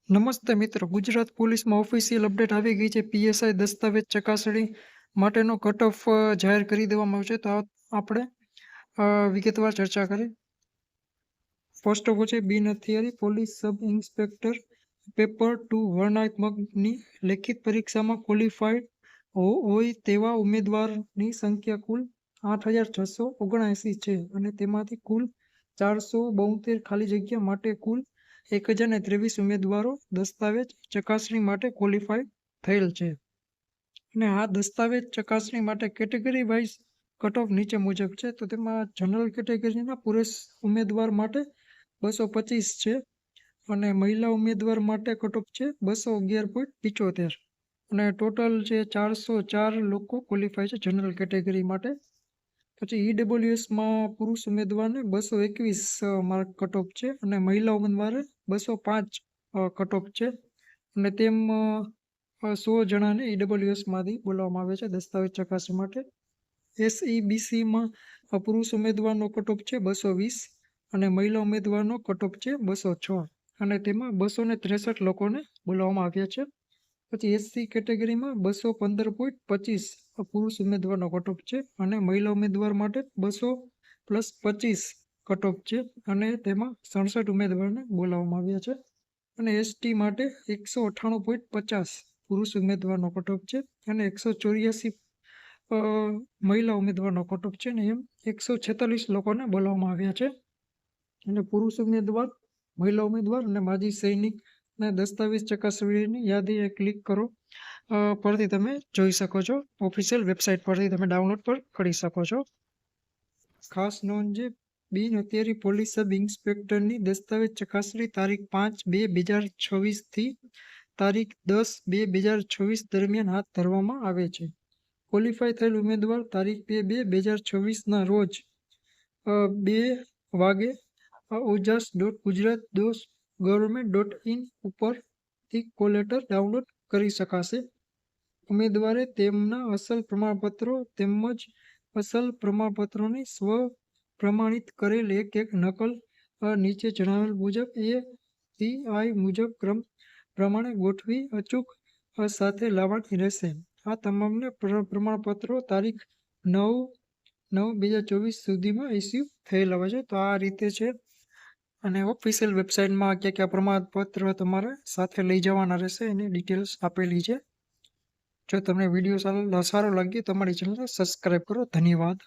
નમસ્તે મિત્રો, ગુજરાત પોલીસમાં ઓફિશિયલ અપડેટ આવી ગઈ છે. પીએસઆઈ દસ્તાવેજ ચકાસણી માટેનો કટ ઓફ જાહેર કરી દેવામાં આવ્યો છે. તો આપણે વિગતવાર ચર્ચા કરીએ. ફર્સ્ટ ઓફ છે બિન હથિયારી પોલીસ સબ ઇન્સ્પેક્ટર પેપર 2 વર્ણનાત્મકની લેખિત પરીક્ષામાં ક્વોલિફાઈડ હોય તેવા ઉમેદવારની સંખ્યા કુલ 8,679 છે અને તેમાંથી કુલ 472 ખાલી જગ્યા માટે કુલ 1,023 ઉમેદવારો દસ્તાવેજ ચકાસણી માટે ક્વોલિફાય થયેલ છે. અને આ દસ્તાવેજ ચકાસણી માટે કેટેગરી વાઇઝ કટ ઓફ નીચે મુજબ છે. તો તેમાં જનરલ કેટેગરીના પુરુષ ઉમેદવાર માટે 225 છે અને મહિલા ઉમેદવાર માટે કટ ઓફ છે 211.75 અને ટોટલ છે 404 લોકો ક્વોલિફાય છે જનરલ કેટેગરી માટે. પછી ઈડબ્લ્યુએસમાં પુરુષ ઉમેદવારને 221 માર્ક કટ ઓફ છે અને મહિલા ઉમેદવારે 205 કટ ઓફ છે અને તેમ 100 જણાને ઈડબ્લ્યુએસમાંથી બોલાવવામાં આવે છે દસ્તાવેજ ચકાસણી માટે. એસઈબીસીમાં પુરુષ ઉમેદવારનો કટ ઓફ છે 220 અને મહિલા ઉમેદવારનો કટ ઓફ છે 206 અને તેમાં 263 લોકોને બોલાવવામાં આવ્યા છે. પછી એસસી કેટેગરીમાં 215.25 પુરુષ ઉમેદવારનો કટ ઓફ છે અને મહિલા ઉમેદવાર માટે 200+25 કટ ઓફ છે અને તેમાં 67 ઉમેદવારને બોલાવવામાં આવ્યા છે. અને એસટી માટે 198.50 પુરુષ ઉમેદવારનો કટ ઓફ છે અને 184 મહિલા ઉમેદવારનો કટ ઓફ છે અને એમ 146 લોકોને બોલાવવામાં આવ્યા છે. અને પુરુષ ઉમેદવાર, મહિલા ઉમેદવાર અને માજી સૈનિકના દસ્તાવેજ ચકાસણીની યાદી ક્લિક કરો પરથી તમે જોઈ શકો છો. ઓફિશિયલ વેબસાઇટ પરથી તમે ડાઉનલોડ પણ કરી શકો છો. ખાસ નોંધ છે, બિન હથિયારી પોલીસ સબ ઇન્સ્પેક્ટરની દસ્તાવેજ ચકાસણી તારીખ 5/2/2026 થી તારીખ 10/2/2026 દરમિયાન હાથ ધરવામાં આવે છે. ક્વોલિફાય થયેલ ઉમેદવાર તારીખ 2/2/2026ના રોજ 2 વાગે ojas.gujarat.government.in ઉપરથી કોલ લેટર ડાઉનલોડ કરી શકાશે. ઉમેદવારે તેમના અસલ પ્રમાણપત્રો તેમજ અસલ પ્રમાણપત્રોની સ્વ પ્રમાણિત કરેલ એક નકલ નીચે જણાવેલ મુજબ ACI મુજબ ક્રમ પ્રમાણે ગોઠવી અચૂક સાથે લાવવાની રહેશે. આ તમામને પ્રમાણપત્રો તારીખ 9/9/2024 સુધીમાં ઇસ્યુ થયેલા હોય છે. તો આ રીતે છે અને ઓફિશિયલ વેબસાઇટમાં કયા પ્રમાણપત્ર તમારે સાથે લઈ જવાના રહેશે એની ડિટેલ્સ આપેલી છે. જો તમને વિડીયો સારો લાગ્યો તો અમારી ચેનલને સબસ્ક્રાઈબ કરો. ધન્યવાદ.